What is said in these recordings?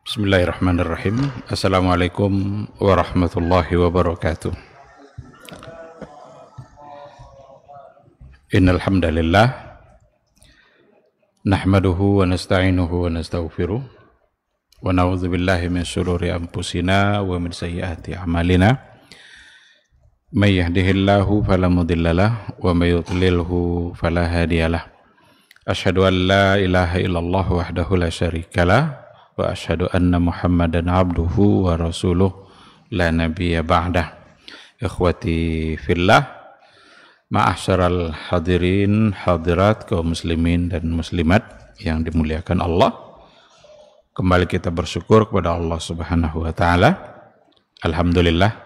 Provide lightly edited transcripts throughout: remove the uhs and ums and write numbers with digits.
Bismillahirrahmanirrahim. Assalamualaikum warahmatullahi wabarakatuh. Innal hamdalillah nahmaduhu wa nasta'inuhu wa nastaghfiruh wa na'udzu billahi min shururi anfusina wa min sayyiati a'malina. May yahdihillahu fala mudhillalah wa may yudlilhu fala hadiyalah. Asyhadu an la ilaha illallah wahdahu la syarikalah wa asyhadu anna Muhammadan abduhu wa rasuluh la nabiyya ba'dah. Ikhwati fillah, ma'asyaral hadirin hadirat kaum muslimin dan muslimat yang dimuliakan Allah. Kembali kita bersyukur kepada Allah Subhanahu wa taala. Alhamdulillah,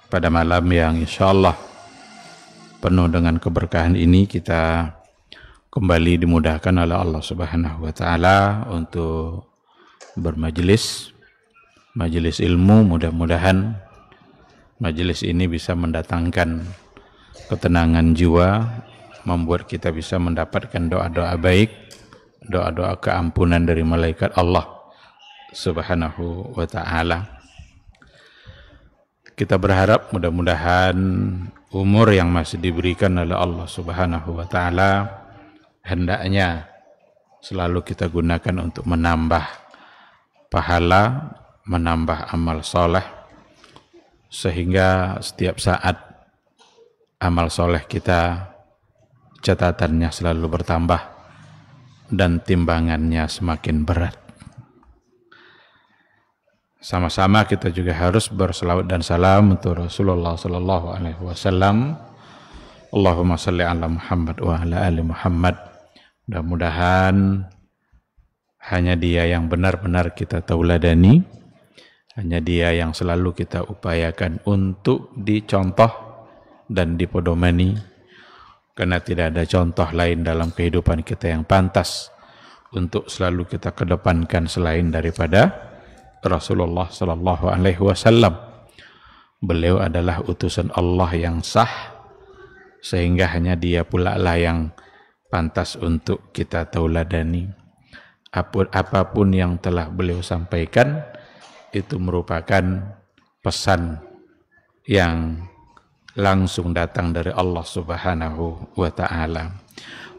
pada malam yang insyaallah penuh dengan keberkahan ini kita kembali dimudahkan oleh Allah Subhanahu wa taala untuk bermajelis ilmu. Mudah-mudahan majelis ini bisa mendatangkan ketenangan jiwa, membuat kita bisa mendapatkan doa-doa baik, doa-doa keampunan dari malaikat Allah Subhanahu wa taala. Kita berharap mudah-mudahan umur yang masih diberikan oleh Allah Subhanahu wa taala hendaknya selalu kita gunakan untuk menambah pahala, menambah amal soleh, sehingga setiap saat amal soleh kita catatannya selalu bertambah dan timbangannya semakin berat. Sama-sama kita juga harus berselawat dan salam untuk Rasulullah sallallahu alaihi wasallam. Allahumma shalli ala Muhammad wa ala ali Muhammad. Mudah-mudahan hanya dia yang benar-benar kita tauladani, hanya dia yang selalu kita upayakan untuk dicontoh dan dipedomani, karena tidak ada contoh lain dalam kehidupan kita yang pantas untuk selalu kita kedepankan selain daripada Rasulullah sallallahu alaihi wasallam. Beliau adalah utusan Allah yang sah, sehingga hanya dia pula lah yang pantas untuk kita tauladani. Apapun yang telah beliau sampaikan itu merupakan pesan yang langsung datang dari Allah Subhanahu wa ta'ala.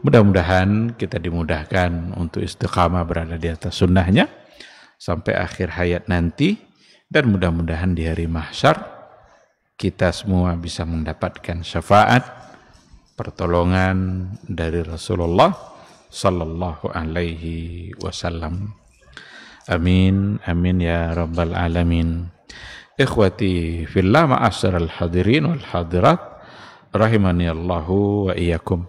Mudah-mudahan kita dimudahkan untuk istiqamah berada di atas sunnahnya sampai akhir hayat nanti, dan mudah-mudahan di hari mahsyar kita semua bisa mendapatkan syafaat, pertolongan dari Rasulullah sallallahu alaihi wasallam. Amin, amin ya rabbal alamin. Ikhwati fillah, ma'asyaral hadirin wal hadirat rahimani Allahu wa iyyakum.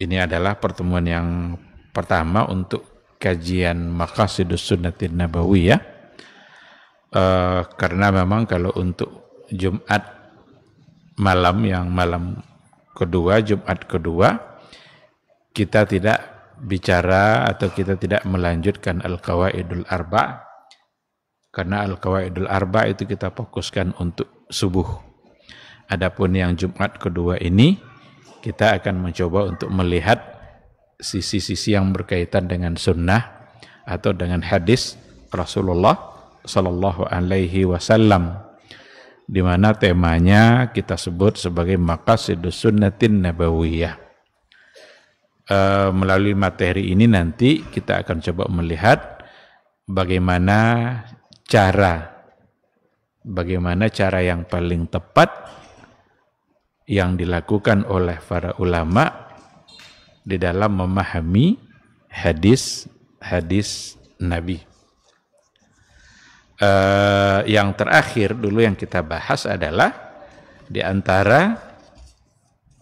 Ini adalah pertemuan yang pertama untuk kajian Maqasidus Sunnatin Nabawiyah. Karena memang kalau untuk Jumat malam, yang malam kedua, Jumat kedua, kita tidak bicara atau kita tidak melanjutkan Al-Qawaidul Arba', karena Al-Qawaidul Arba' itu kita fokuskan untuk subuh. Adapun yang Jumat kedua ini kita akan mencoba untuk melihat sisi-sisi yang berkaitan dengan sunnah atau dengan hadis Rasulullah sallallahu alaihi wasallam, di mana temanya kita sebut sebagai Maqasidus Sunnatin Nabawiyah. Melalui materi ini nanti kita akan coba melihat bagaimana cara yang paling tepat yang dilakukan oleh para ulama di dalam memahami hadis Nabi. Yang terakhir dulu yang kita bahas adalah di antara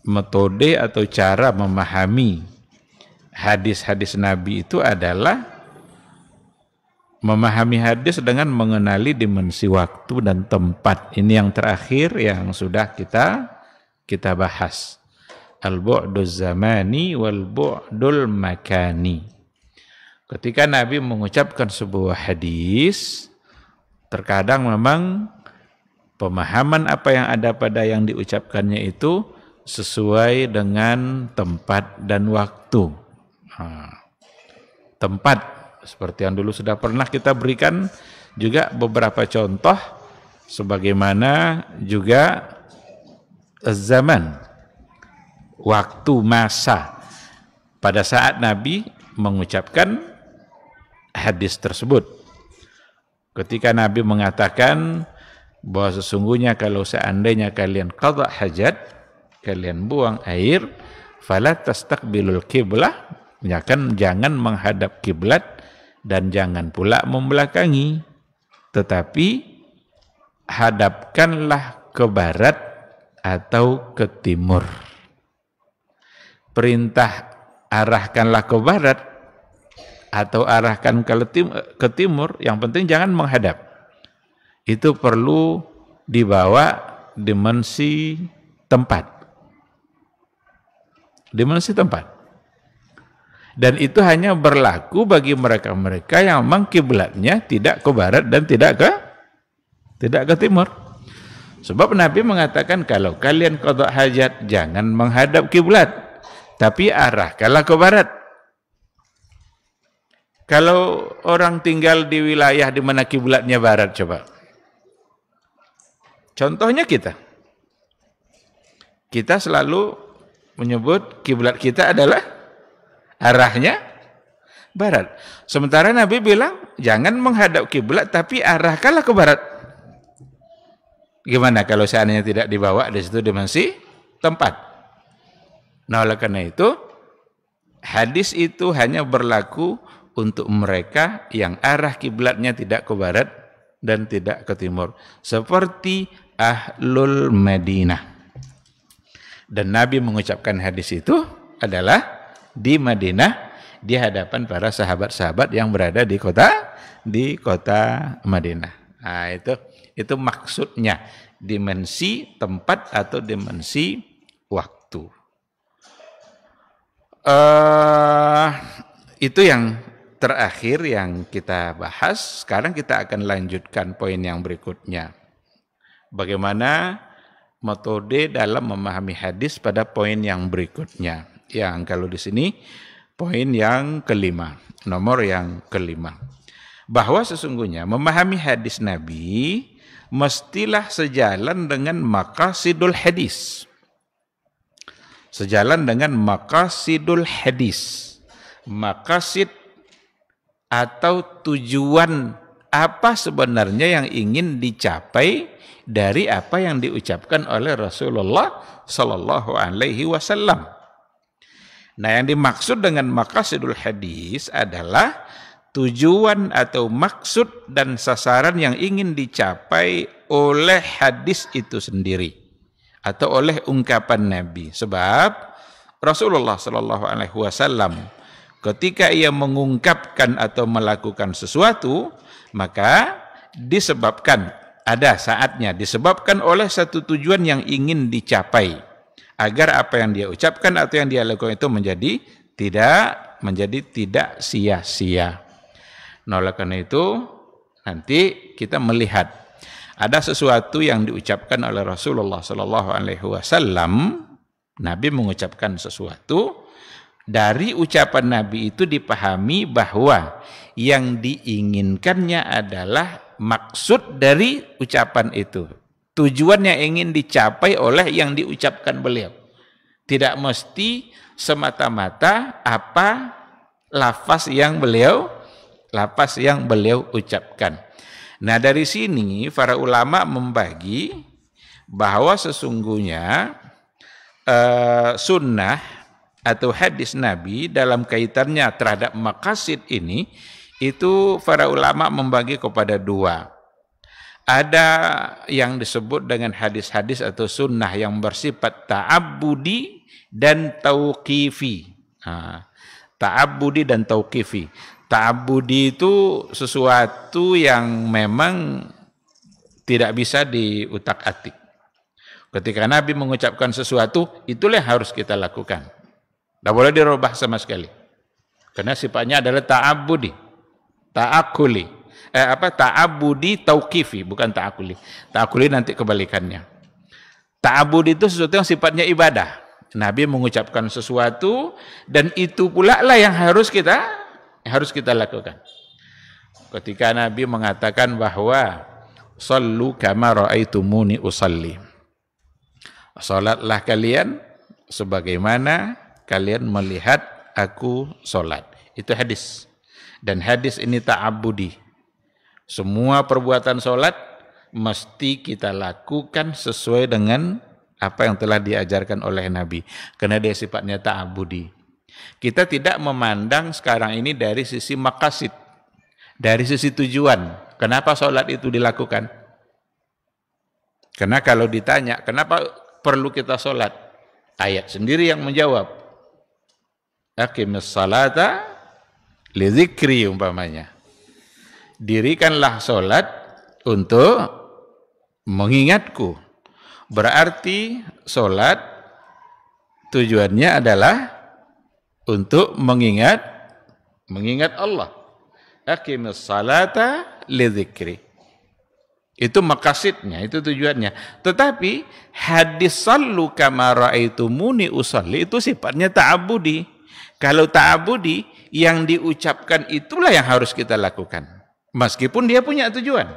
metode atau cara memahami hadis-hadis Nabi itu adalah memahami hadis dengan mengenali dimensi waktu dan tempat. Ini yang terakhir yang sudah kita bahas. Al-bu'duz zamani wal bu'dul makani. Ketika Nabi mengucapkan sebuah hadis, terkadang memang pemahaman apa yang ada pada yang diucapkannya itu sesuai dengan tempat dan waktu. tempat, seperti yang dulu sudah pernah kita berikan juga beberapa contoh, sebagaimana juga zaman, waktu, masa pada saat Nabi mengucapkan hadis tersebut. Ketika Nabi mengatakan bahwa sesungguhnya kalau seandainya kalian qadha hajat, kalian buang air, fala tastaqbilul qiblah, jangan menghadap kiblat dan jangan pula membelakangi, tetapi hadapkanlah ke barat atau ke timur. Perintah arahkanlah ke barat atau arahkan ke timur, yang penting jangan menghadap. Itu perlu dibawa dimensi tempat. Dimensi tempat. Dan itu hanya berlaku bagi mereka-mereka yang memang kiblatnya tidak ke barat dan tidak ke timur. Sebab Nabi mengatakan kalau kalian qadha hajat jangan menghadap kiblat, tapi arahkanlah ke barat. Kalau orang tinggal di wilayah di mana kiblatnya barat, coba. Contohnya kita selalu menyebut kiblat kita adalah arahnya barat. Sementara Nabi bilang jangan menghadap kiblat tapi arahkanlah ke barat. Gimana kalau seandainya tidak dibawa di situ dimensi tempat? Nah, oleh karena itu hadis itu hanya berlaku untuk mereka yang arah kiblatnya tidak ke barat dan tidak ke timur, seperti Ahlul Madinah. Dan Nabi mengucapkan hadis itu adalah di Madinah, di hadapan para sahabat-sahabat yang berada di kota Madinah. Nah, itu maksudnya dimensi tempat atau dimensi waktu. Itu yang terakhir yang kita bahas. Sekarang kita akan lanjutkan poin yang berikutnya. Bagaimana metode dalam memahami hadis pada poin yang berikutnya. Yang kalau di sini poin yang kelima, nomor yang kelima. Bahwa sesungguhnya memahami hadis Nabi mestilah sejalan dengan maqasidul hadis. Sejalan dengan maqasidul hadis. Maqasid atau tujuan apa sebenarnya yang ingin dicapai dari apa yang diucapkan oleh Rasulullah sallallahu alaihi wasallam. Nah, yang dimaksud dengan maqasidul hadis adalah tujuan atau maksud dan sasaran yang ingin dicapai oleh hadis itu sendiri atau oleh ungkapan Nabi. Sebab Rasulullah sallallahu alaihi wasallam ketika ia mengungkapkan atau melakukan sesuatu, maka disebabkan, ada saatnya disebabkan oleh satu tujuan yang ingin dicapai, agar apa yang dia ucapkan atau yang dia lakukan itu menjadi tidak sia-sia. Nah, oleh karena itu nanti kita melihat ada sesuatu yang diucapkan oleh Rasulullah sallallahu alaihi wasallam. Nabi mengucapkan sesuatu, dari ucapan Nabi itu dipahami bahwa yang diinginkannya adalah maksud dari ucapan itu. Tujuan yang ingin dicapai oleh yang diucapkan beliau. Tidak mesti semata-mata apa lafaz yang beliau ucapkan. Nah, dari sini para ulama membagi bahwa sesungguhnya sunnah atau hadis Nabi dalam kaitannya terhadap maqasid ini, itu para ulama membagi kepada dua. Ada yang disebut dengan hadis-hadis atau sunnah yang bersifat ta'abbudi dan tauqifi. Ta'abbudi dan tauqifi. Ta'abbudi itu sesuatu yang memang tidak bisa diutak-atik. Ketika Nabi mengucapkan sesuatu, itulah yang harus kita lakukan. Tidak boleh dirubah sama sekali. Karena sifatnya adalah ta'abbudi. Ta'akuli. Ta'abbudi tauqifi, bukan ta'akuli. Ta'akuli nanti kebalikannya. Ta'abbudi itu sesuatu yang sifatnya ibadah. Nabi mengucapkan sesuatu dan itu pula lah yang harus kita yang harus kita lakukan. Ketika Nabi mengatakan bahwa sallu kama ra'aitumuni usalli. Salatlah kalian sebagaimana kalian melihat aku salat. Itu hadis. Dan hadis ini ta'abbudi. Semua perbuatan salat mesti kita lakukan sesuai dengan apa yang telah diajarkan oleh Nabi. Karena dia sifatnya ta'abbudi. Kita tidak memandang sekarang ini dari sisi maqasid, dari sisi tujuan. Kenapa sholat itu dilakukan? Karena kalau ditanya, kenapa perlu kita sholat? Ayat sendiri yang menjawab. Aqimis salata li dzikri umpamanya. Dirikanlah sholat untuk mengingatku. Berarti sholat tujuannya adalah untuk mengingat Allah. Aqimis salata li dzikri. Itu maqasidnya, itu tujuannya. Tetapi hadis sallu kama ra'aitumuni usalli itu sifatnya ta'abbudi. Kalau ta'abbudi yang diucapkan itulah yang harus kita lakukan. Meskipun dia punya tujuan.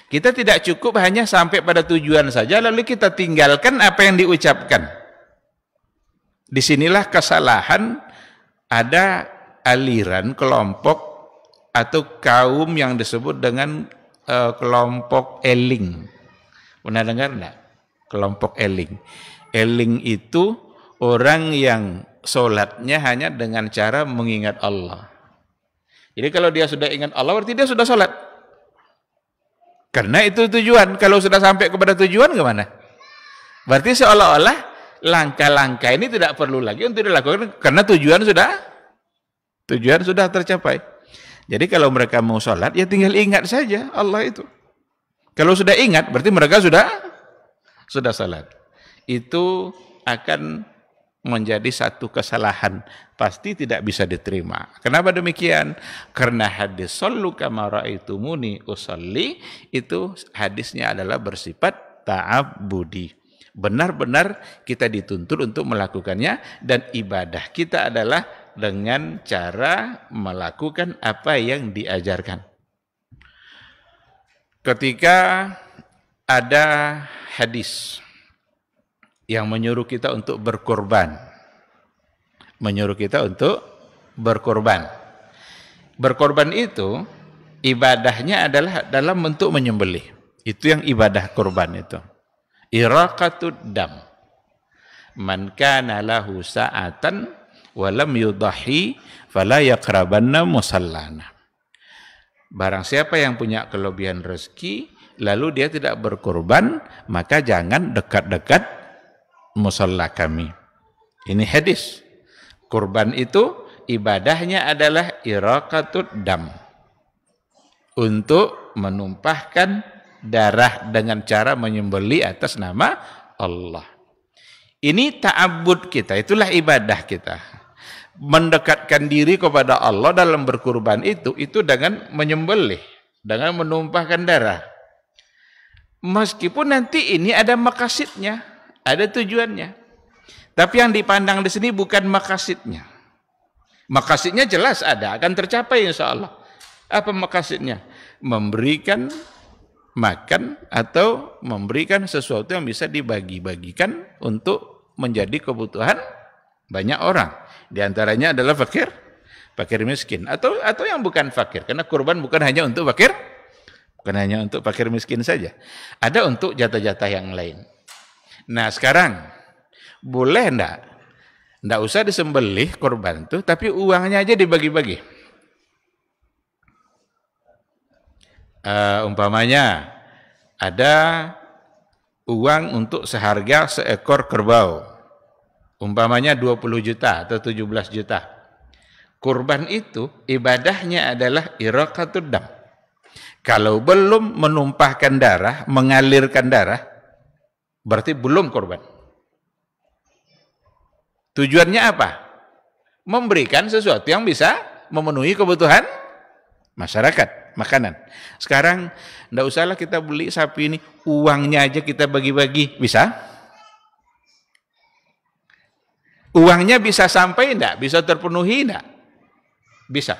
Kita tidak cukup hanya sampai pada tujuan saja lalu kita tinggalkan apa yang diucapkan. Disinilah kesalahan ada aliran kelompok atau kaum yang disebut dengan kelompok eling. Pernah dengar enggak? Kelompok eling. Eling itu orang yang sholatnya hanya dengan cara mengingat Allah. Jadi kalau dia sudah ingat Allah berarti dia sudah sholat. Karena itu tujuan. Kalau sudah sampai kepada tujuan gimana? Berarti seolah-olah langkah-langkah ini tidak perlu lagi untuk dilakukan karena tujuan sudah tercapai. Jadi kalau mereka mau sholat, ya tinggal ingat saja Allah itu. Kalau sudah ingat, berarti mereka sudah sholat. Itu akan menjadi satu kesalahan. Pasti tidak bisa diterima. Kenapa demikian? Karena hadis sallu kama ra'aitumuni usalli, itu hadisnya adalah bersifat ta'abbudi. Benar-benar kita dituntut untuk melakukannya, dan ibadah kita adalah dengan cara melakukan apa yang diajarkan. Ketika ada hadis yang menyuruh kita untuk berkorban, berkorban itu ibadahnya adalah dalam bentuk menyembelih. Itu yang ibadah korban itu. Iraqatud dam. Man kana lahu sa'atan walam yudahi fala yaqrabanna musallana. Barang siapa yang punya kelebihan rezeki lalu dia tidak berkorban, maka jangan dekat-dekat musalla kami. Ini hadis. Kurban itu ibadahnya adalah iraqatud dam. Untuk menumpahkan darah dengan cara menyembelih atas nama Allah. Ini ta'abbud kita, itulah ibadah kita. Mendekatkan diri kepada Allah dalam berkurban itu dengan menyembelih, dengan menumpahkan darah. Meskipun nanti ini ada maqasidnya, ada tujuannya. Tapi yang dipandang di sini bukan maqasidnya. Maqasidnya jelas ada, akan tercapai insya Allah. Apa maqasidnya? Memberikan makan atau memberikan sesuatu yang bisa dibagi-bagikan untuk menjadi kebutuhan banyak orang. Di antaranya adalah fakir miskin atau yang bukan fakir, karena kurban bukan hanya untuk fakir miskin saja. Ada untuk jatah-jatah yang lain. Nah, sekarang boleh enggak usah disembelih kurban itu, tapi uangnya aja dibagi-bagi. Umpamanya ada uang untuk seharga seekor kerbau. Umpamanya 20 juta atau 17 juta. Kurban itu ibadahnya adalah iraqatud dam. Kalau belum menumpahkan darah, mengalirkan darah, berarti belum kurban. Tujuannya apa? Memberikan sesuatu yang bisa memenuhi kebutuhan masyarakat, makanan. Sekarang enggak usahlah kita beli sapi ini, uangnya aja kita bagi-bagi, bisa? Uangnya bisa sampai enggak? Bisa terpenuhi enggak? Bisa.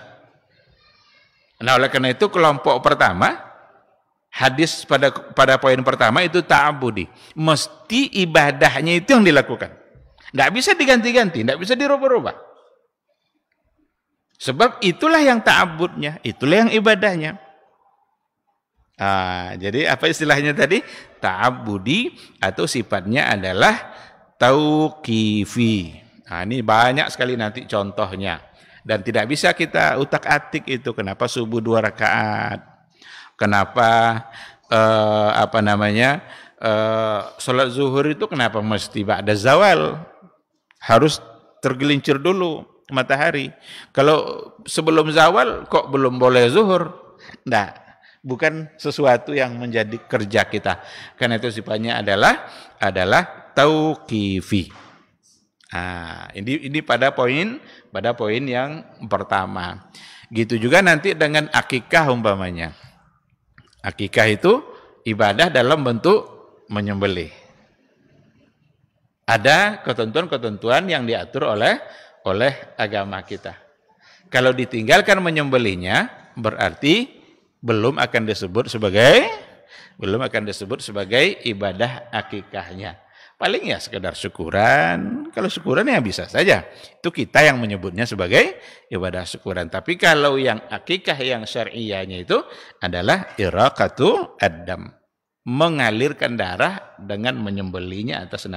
Nah, oleh karena itu kelompok pertama, hadis pada poin pertama itu ta'abudi. Mesti ibadahnya itu yang dilakukan. Nggak bisa diganti-ganti, nggak bisa dirubah-rubah. Sebab itulah yang ta'abudnya, itulah yang ibadahnya. Jadi apa istilahnya tadi? Ta'abudi atau sifatnya adalah tauqifi. Ini banyak sekali nanti contohnya. Dan tidak bisa kita utak-atik itu. Kenapa subuh 2 rakaat? Kenapa sholat zuhur itu kenapa mesti ba'da zawal? Harus tergelincir dulu matahari. Kalau sebelum zawal kok belum boleh zuhur? Nah, bukan sesuatu yang menjadi kerja kita. Karena itu sifatnya adalah tauqifi. Ini pada poin yang pertama. Gitu juga nanti dengan akikah umpamanya. Akikah itu ibadah dalam bentuk menyembelih. Ada ketentuan-ketentuan yang diatur oleh agama kita. Kalau ditinggalkan menyembelihnya, berarti belum akan disebut sebagai ibadah akikahnya. Paling ya sekedar syukuran. Kalau syukuran ya bisa saja. Itu kita yang menyebutnya sebagai ibadah syukuran. Tapi kalau yang akikah yang syar'iyahnya itu adalah iraqatu ad-dam. Mengalirkan darah dengan menyembelihnya atas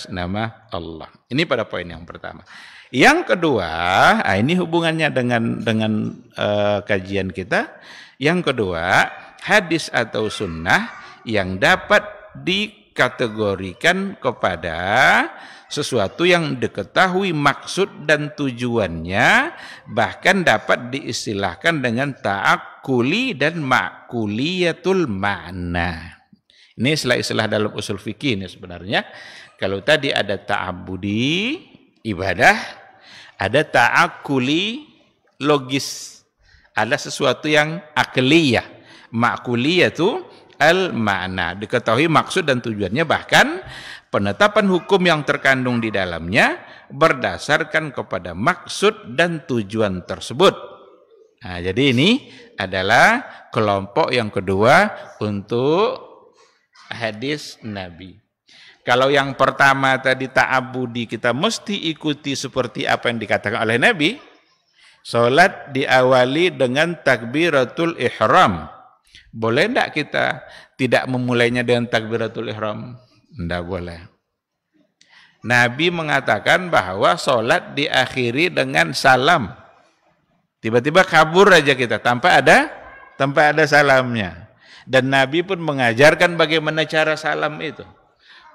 nama Allah. Ini pada poin yang pertama. Yang kedua, ini hubungannya dengan kajian kita. Yang kedua, hadis atau sunnah yang dapat dikategorikan kepada sesuatu yang diketahui maksud dan tujuannya, bahkan dapat diistilahkan dengan ta'akuli dan ma'kuliyatul ma'na. Ini istilah-istilah dalam usul fikih ini sebenarnya. Kalau tadi ada ta'abudi, ibadah, ada ta'akuli, logis, ada sesuatu yang akliyah. Ma'kuliyah itu al-ma'na, diketahui maksud dan tujuannya, bahkan penetapan hukum yang terkandung di dalamnya berdasarkan kepada maksud dan tujuan tersebut. Jadi ini adalah kelompok yang kedua untuk hadis Nabi. Kalau yang pertama tadi ta'abudi, kita mesti ikuti seperti apa yang dikatakan oleh Nabi. Salat diawali dengan takbiratul ihram. Boleh enggak kita tidak memulainya dengan takbiratul ihram? Enggak boleh. Nabi mengatakan bahwa sholat diakhiri dengan salam. Tiba-tiba kabur aja kita tanpa ada salamnya. Dan Nabi pun mengajarkan bagaimana cara salam itu.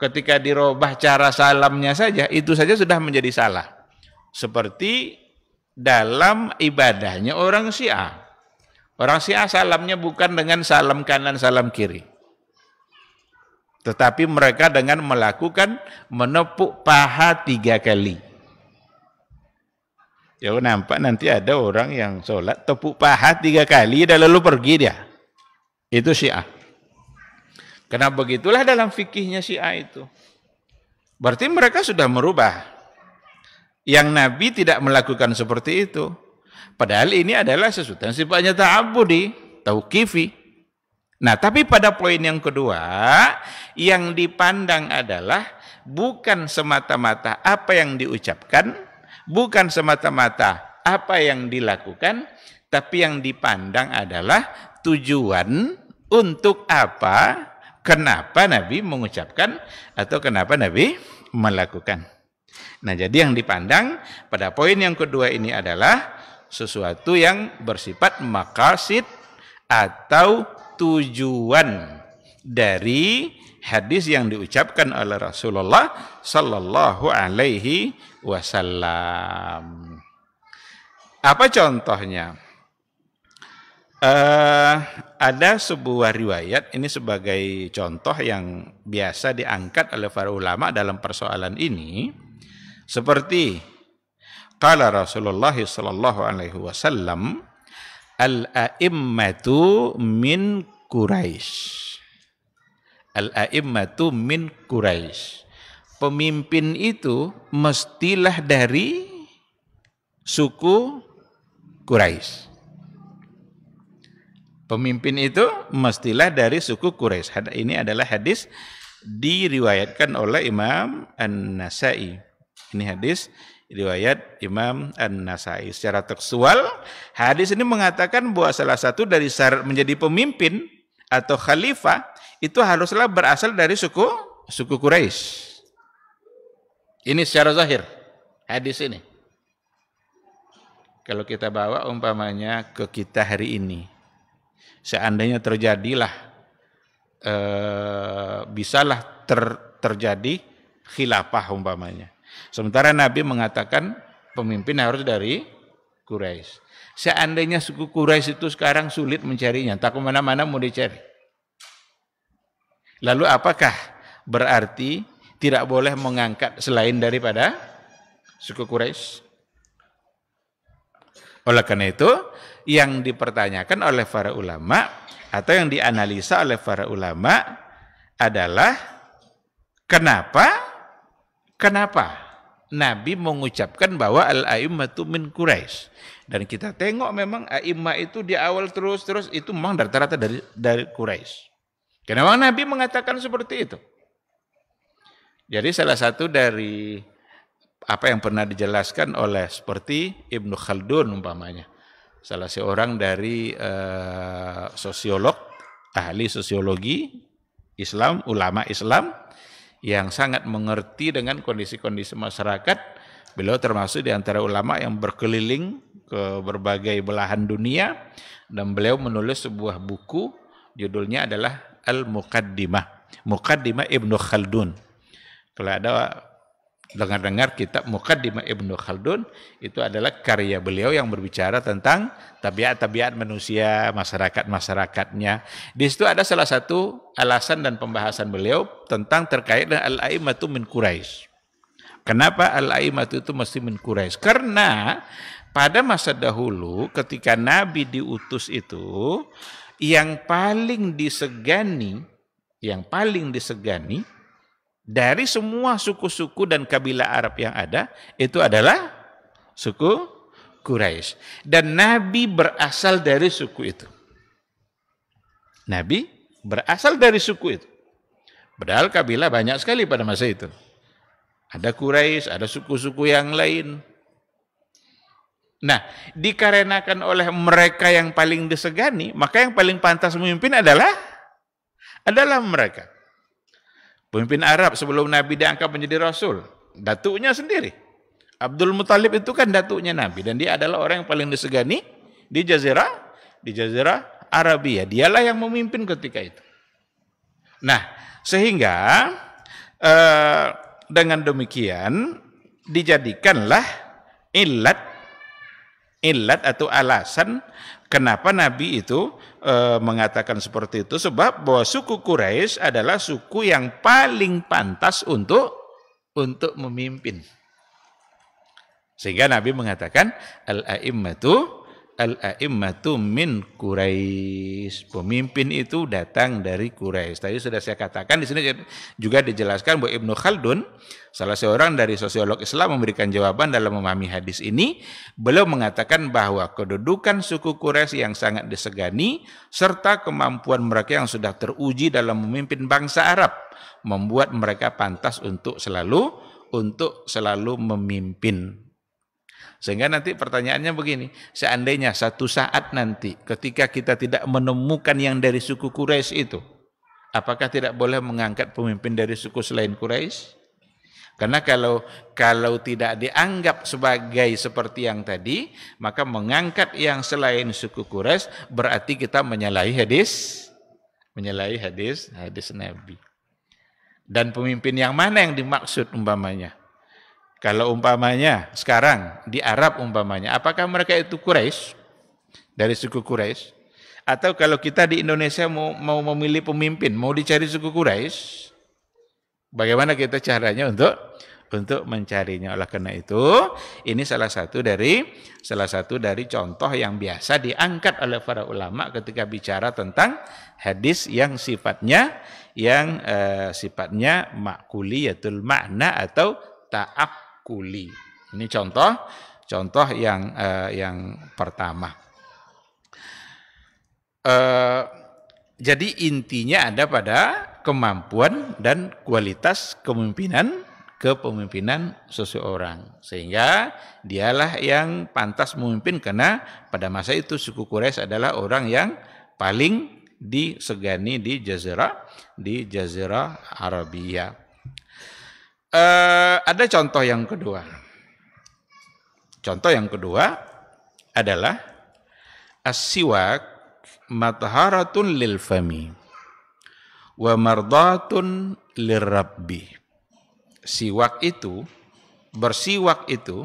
Ketika dirubah cara salamnya saja, itu saja sudah menjadi salah. Seperti dalam ibadahnya orang Syiah. Orang Syiah salamnya bukan dengan salam kanan, salam kiri. Tetapi mereka dengan melakukan menepuk paha 3 kali. Ya nampak nanti ada orang yang sholat tepuk paha 3 kali dan lalu pergi dia. Itu Syiah. Karena begitulah dalam fikihnya Syiah itu. Berarti mereka sudah merubah. Yang Nabi tidak melakukan seperti itu. Padahal ini adalah sesuatu yang sifatnya ta'abudi, tauqifi. Nah, tapi pada poin yang kedua, yang dipandang adalah bukan semata-mata apa yang diucapkan, bukan semata-mata apa yang dilakukan, tapi yang dipandang adalah tujuan untuk apa, kenapa Nabi mengucapkan, atau kenapa Nabi melakukan. Nah, jadi yang dipandang pada poin yang kedua ini adalah sesuatu yang bersifat maqasid atau tujuan dari hadis yang diucapkan oleh Rasulullah sallallahu alaihi wasallam. Apa contohnya? Ada sebuah riwayat, ini sebagai contoh yang biasa diangkat oleh para ulama dalam persoalan ini, seperti qala Rasulullah sallallahu alaihi wasallam, al-a'immatu min Quraisy. Al-a'immatu min Quraisy. Pemimpin itu mestilah dari suku Quraisy. Pemimpin itu mestilah dari suku Quraisy. Ini adalah hadis diriwayatkan oleh Imam An-Nasai. Ini hadis riwayat Imam An-Nasai. Secara tekstual, hadis ini mengatakan bahwa salah satu dari syarat menjadi pemimpin atau khalifah itu haruslah berasal dari suku Quraisy. Ini secara zahir hadis ini. Kalau kita bawa umpamanya ke kita hari ini, seandainya terjadilah bisalah terjadi khilafah umpamanya. Sementara Nabi mengatakan pemimpin harus dari Quraisy. Seandainya suku Quraisy itu sekarang sulit mencarinya, tak kemana-mana mau dicari. Lalu apakah berarti tidak boleh mengangkat selain daripada suku Quraisy? Oleh karena itu, yang dipertanyakan oleh para ulama atau yang dianalisa oleh para ulama adalah kenapa Nabi mengucapkan bahwa al-a'immatu min Quraisy. Dan kita tengok memang a'immah itu di awal terus itu memang rata-rata dari Quraisy. Kenapa Nabi mengatakan seperti itu? Jadi salah satu dari apa yang pernah dijelaskan oleh seperti Ibnu Khaldun umpamanya, salah seorang dari sosiolog, ahli sosiologi Islam, ulama Islam yang sangat mengerti dengan kondisi-kondisi masyarakat. Beliau termasuk di antara ulama yang berkeliling ke berbagai belahan dunia dan beliau menulis sebuah buku, judulnya adalah Al-Muqaddimah, Muqaddimah Ibnu Khaldun. Kalau ada dengar kitab Muqaddimah Ibnu Khaldun, itu adalah karya beliau yang berbicara tentang tabiat-tabiat manusia, masyarakat-masyarakatnya. Di situ ada salah satu alasan dan pembahasan beliau tentang terkait dengan al-a'immatu min Quraisy. Kenapa al-a'immatu itu mesti min Quraisy? Karena pada masa dahulu ketika Nabi diutus itu, yang paling disegani dari semua suku-suku dan kabilah Arab yang ada, itu adalah suku Quraisy. Dan Nabi berasal dari suku itu. Nabi berasal dari suku itu. Padahal kabilah banyak sekali pada masa itu. Ada Quraisy, ada suku-suku yang lain. Nah, dikarenakan oleh mereka yang paling disegani, maka yang paling pantas memimpin adalah mereka. Pemimpin Arab sebelum Nabi diangkat menjadi Rasul, datuknya sendiri. Abdul Muthalib itu kan datuknya Nabi dan dia adalah orang yang paling disegani di Jazirah Arabia. Dialah yang memimpin ketika itu. Nah, sehingga dengan demikian dijadikanlah ilat atau alasan kenapa Nabi itu mengatakan seperti itu, sebab bahwa suku Quraisy adalah suku yang paling pantas untuk memimpin. Sehingga Nabi mengatakan al-a'immatu min Quraisy. Pemimpin itu datang dari Quraisy. Tadi sudah saya katakan, di sini juga dijelaskan bahwa Ibnu Khaldun, salah seorang dari sosiolog Islam, memberikan jawaban dalam memahami hadis ini. Beliau mengatakan bahwa kedudukan suku Quraisy yang sangat disegani serta kemampuan mereka yang sudah teruji dalam memimpin bangsa Arab membuat mereka pantas untuk selalu memimpin. Sehingga nanti pertanyaannya begini, seandainya satu saat nanti ketika kita tidak menemukan yang dari suku Quraisy itu, apakah tidak boleh mengangkat pemimpin dari suku selain Quraisy? Karena kalau tidak dianggap sebagai seperti yang tadi, maka mengangkat yang selain suku Quraisy berarti kita menyalahi hadis Nabi. Dan pemimpin yang mana yang dimaksud umpamanya? Kalau umpamanya sekarang di Arab umpamanya, apakah mereka itu Quraisy, dari suku Quraisy? Atau kalau kita di Indonesia mau memilih pemimpin, mau dicari suku Quraisy, bagaimana kita caranya untuk mencarinya? Oleh karena itu, ini salah satu dari contoh yang biasa diangkat oleh para ulama ketika bicara tentang hadis yang sifatnya ma'kuliyatul makna atau ta'ab kuli. Ini contoh yang pertama. Jadi intinya ada pada kemampuan dan kualitas kepemimpinan seseorang. Sehingga dialah yang pantas memimpin, karena pada masa itu suku Quraisy adalah orang yang paling disegani di Jazirah Arabia. Ada contoh yang kedua. Contoh yang kedua adalah as-siwak matharatun lil fami wa mardatun lirabbi. Siwak itu, bersiwak itu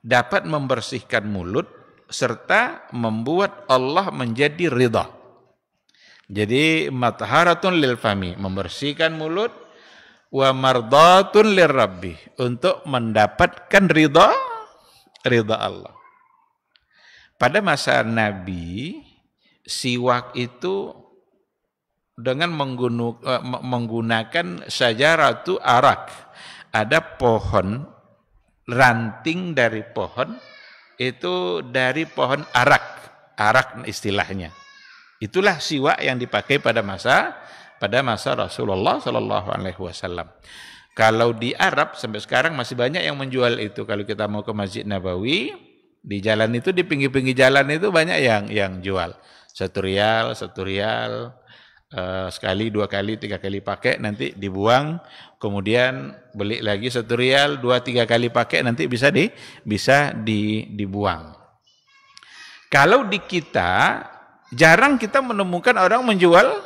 dapat membersihkan mulut serta membuat Allah menjadi ridha. Jadi matharatun lil fami, membersihkan mulut, wa mardatun lirabbi, untuk mendapatkan ridha Allah. Pada masa Nabi, siwak itu dengan menggunakan syajaratu arak. Ada pohon, ranting dari pohon, itu dari pohon arak istilahnya. Itulah siwak yang dipakai pada masa Rasulullah Shallallahu Alaihi Wasallam. Kalau di Arab sampai sekarang masih banyak yang menjual itu. Kalau kita mau ke Masjid Nabawi, di jalan itu, di pinggir-pinggir jalan itu banyak yang jual. 1 rial, sekali, 2 kali, 3 kali pakai, nanti dibuang, kemudian beli lagi 1 rial, 2-3 kali pakai, nanti bisa dibuang. Kalau di kita, jarang kita menemukan orang menjual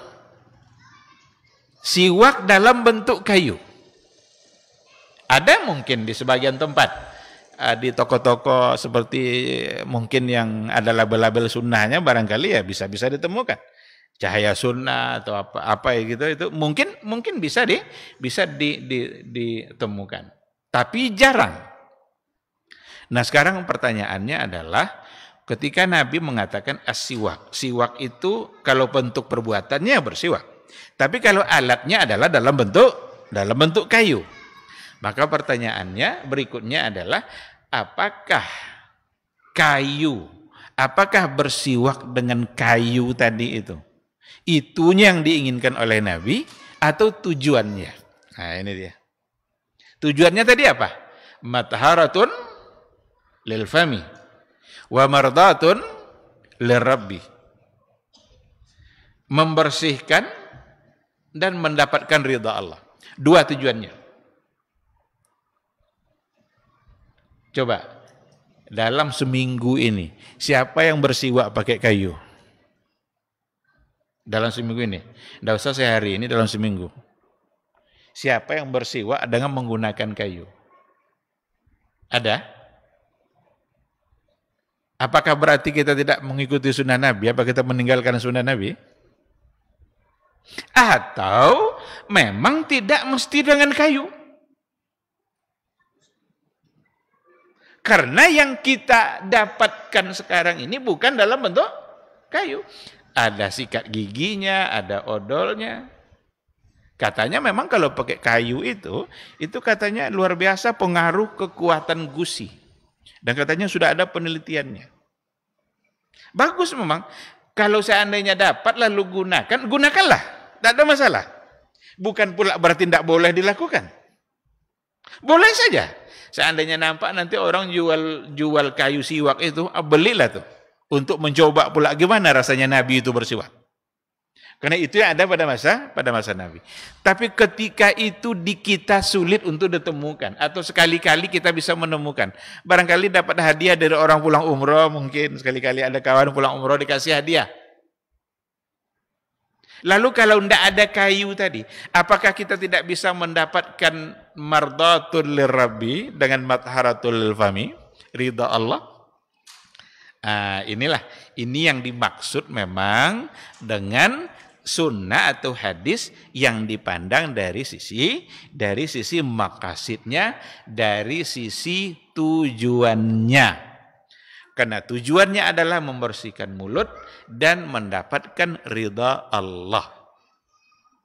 siwak dalam bentuk kayu. Ada mungkin di sebagian tempat, di toko-toko seperti mungkin yang ada label-label sunnahnya, barangkali ya bisa ditemukan. Cahaya sunnah atau apa gitu, itu mungkin bisa ditemukan. Tapi jarang. Nah, sekarang pertanyaannya adalah, ketika Nabi mengatakan as-siwak, siwak itu kalau bentuk perbuatannya bersiwak. Tapi kalau alatnya adalah dalam bentuk kayu. Maka pertanyaannya berikutnya adalah, apakah bersiwak dengan kayu tadi itunya yang diinginkan oleh Nabi atau tujuannya? Nah, ini dia. Tujuannya tadi apa? Matharatun lil fami wa mardatun lirabbi. Membersihkan dan mendapatkan ridha Allah. 2 tujuannya. Coba, dalam seminggu ini, siapa yang bersiwak pakai kayu? Dalam seminggu ini. Tidak usah sehari ini, dalam seminggu. Siapa yang bersiwak dengan menggunakan kayu? Ada? Apakah berarti kita tidak mengikuti sunnah Nabi? Apa kita meninggalkan sunnah Nabi? Atau memang tidak mesti dengan kayu? Karena yang kita dapatkan sekarang ini bukan dalam bentuk kayu. Ada sikat giginya, ada odolnya. Katanya memang kalau pakai kayu itu katanya luar biasa pengaruh kekuatan gusi. Dan katanya sudah ada penelitiannya. Bagus memang. Kalau seandainya dapat lalu gunakanlah. Tidak ada masalah. Bukan pula berarti tidak boleh dilakukan. Boleh saja. Seandainya nampak nanti orang jual kayu siwak itu, belilah tuh. Untuk mencoba pula gimana rasanya Nabi itu bersiwak. Karena itu yang ada pada masa Nabi. Tapi ketika itu di kita sulit untuk ditemukan. Atau sekali-kali kita bisa menemukan. Barangkali dapat hadiah dari orang pulang umroh, mungkin sekali-kali ada kawan pulang umroh dikasih hadiah. Lalu kalau tidak ada kayu tadi, apakah kita tidak bisa mendapatkan mardatul lirabbi dengan matharatul lilfami, ridha Allah? Ini yang dimaksud memang dengan sunnah atau hadis yang dipandang dari sisi maqasidnya, dari sisi tujuannya. Karena tujuannya adalah membersihkan mulut dan mendapatkan ridha Allah.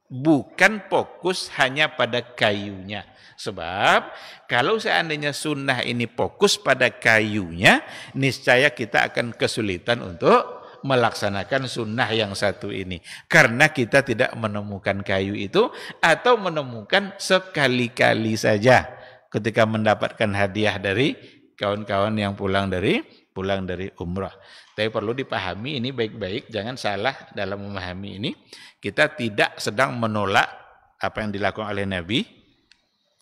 Bukan fokus hanya pada kayunya. Sebab kalau seandainya sunnah ini fokus pada kayunya, niscaya kita akan kesulitan melaksanakan sunnah yang satu ini. Karena kita tidak menemukan kayu itu atau menemukan sekali-kali saja ketika mendapatkan hadiah dari kawan-kawan yang pulang dari umrah. Tapi perlu dipahami ini baik-baik, jangan salah dalam memahami ini. Kita tidak sedang menolak apa yang dilakukan oleh Nabi.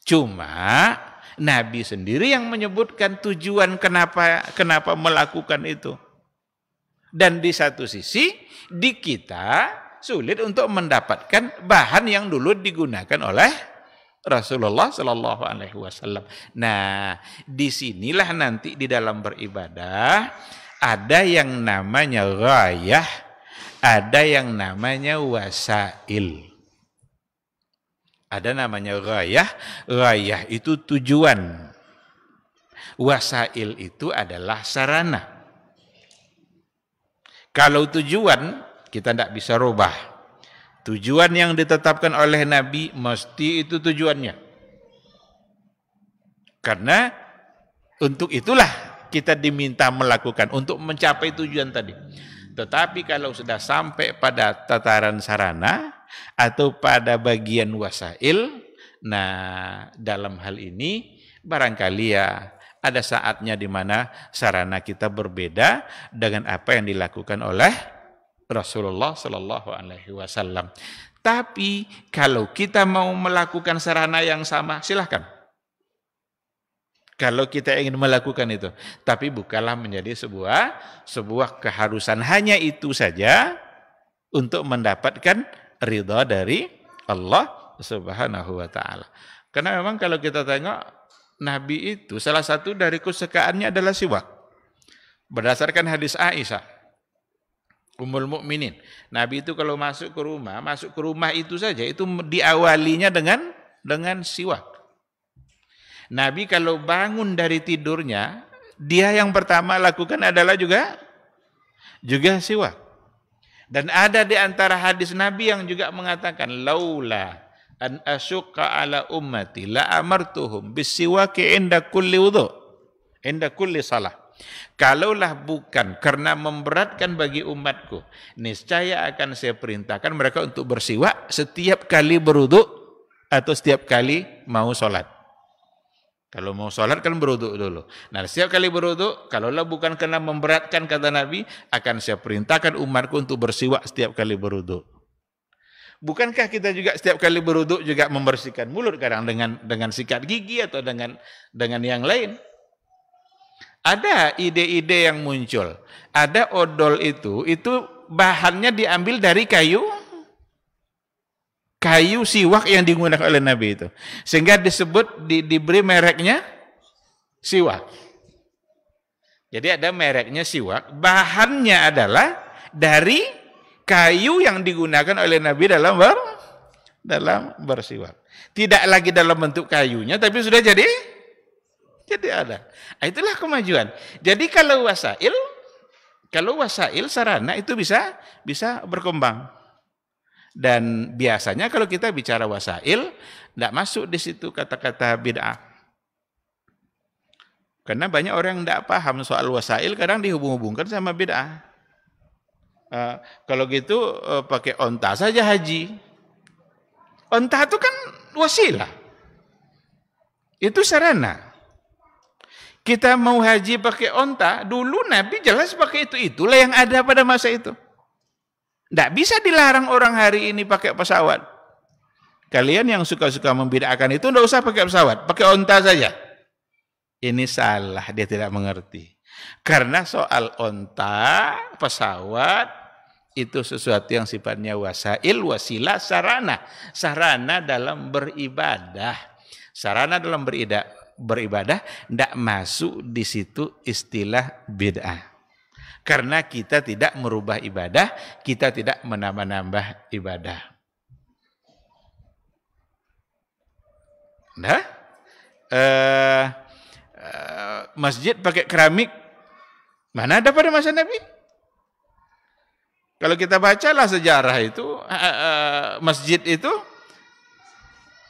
Cuma Nabi sendiri yang menyebutkan tujuan kenapa melakukan itu. Dan di satu sisi di kita sulit untuk mendapatkan bahan yang dulu digunakan oleh Rasulullah Shallallahu Alaihi Wasallam. Nah, disinilah nanti di dalam beribadah ada yang namanya ghayah, ada yang namanya wasail. Ada namanya ghayah, ghayah itu tujuan. Wasail itu adalah sarana. Kalau tujuan kita tidak bisa rubah. Tujuan yang ditetapkan oleh Nabi mesti itu tujuannya. Karena untuk itulah kita diminta melakukan untuk mencapai tujuan tadi. Tetapi kalau sudah sampai pada tataran sarana atau pada bagian wasail, nah dalam hal ini barangkali ya ada saatnya di mana sarana kita berbeda dengan apa yang dilakukan oleh Rasulullah Shallallahu Alaihi Wasallam. Tapi kalau kita mau melakukan sarana yang sama, silahkan. Kalau kita ingin melakukan itu, tapi bukanlah menjadi sebuah keharusan. Hanya itu saja untuk mendapatkan ridha dari Allah Subhanahu wa taala. Karena memang kalau kita tengok Nabi itu salah satu dari kesukaannya adalah siwak. Berdasarkan hadis Aisyah Ummul Mukminin, Nabi itu kalau masuk ke rumah itu saja itu diawalinya dengan siwak. Nabi kalau bangun dari tidurnya, dia yang pertama lakukan adalah juga siwak. Dan ada di antara hadis Nabi yang juga mengatakan, laula an asyqa ala ummati la amartuhum bisiwaki inda kulli wudu, inda kulli salah. Kalaulah bukan karena memberatkan bagi umatku, niscaya akan saya perintahkan mereka untuk bersiwak setiap kali berwudu atau setiap kali mau sholat. Kalau mau sholat kan berwudu dulu. Nah, setiap kali berwudu, kalaulah bukan karena memberatkan kata Nabi, akan saya perintahkan umatku untuk bersiwak setiap kali berwudu. Bukankah kita juga setiap kali berwudu juga membersihkan mulut kadang dengan sikat gigi atau dengan yang lain? Ada ide-ide yang muncul. Ada odol itu bahannya diambil dari kayu siwak yang digunakan oleh Nabi itu. Sehingga disebut diberi mereknya siwak. Jadi ada mereknya siwak, bahannya adalah dari kayu yang digunakan oleh Nabi dalam bersiwak. Tidak lagi dalam bentuk kayunya, tapi sudah jadi ada. Itulah kemajuan. Jadi kalau wasail sarana itu bisa berkembang. Dan biasanya kalau kita bicara wasail, tidak masuk di situ kata-kata bid'ah. Karena banyak orang yang tidak paham soal wasail, kadang dihubung-hubungkan sama bid'ah. Kalau gitu pakai onta saja haji. Onta itu kan wasilah. Itu sarana. Kita mau haji pakai onta, dulu Nabi jelas pakai itu. Itulah yang ada pada masa itu. Tidak bisa dilarang orang hari ini pakai pesawat. Kalian yang suka-suka membid'ahkan itu tidak usah pakai pesawat, pakai onta saja. Ini salah, dia tidak mengerti. Karena soal onta, pesawat, itu sesuatu yang sifatnya wasail, wasilah, sarana. Sarana dalam beribadah. Sarana dalam beribadah tidak masuk di situ istilah bid'ah. Karena kita tidak merubah ibadah, kita tidak menambah-nambah ibadah. Nah, masjid pakai keramik, mana ada pada masa Nabi? Kalau kita bacalah sejarah itu, masjid itu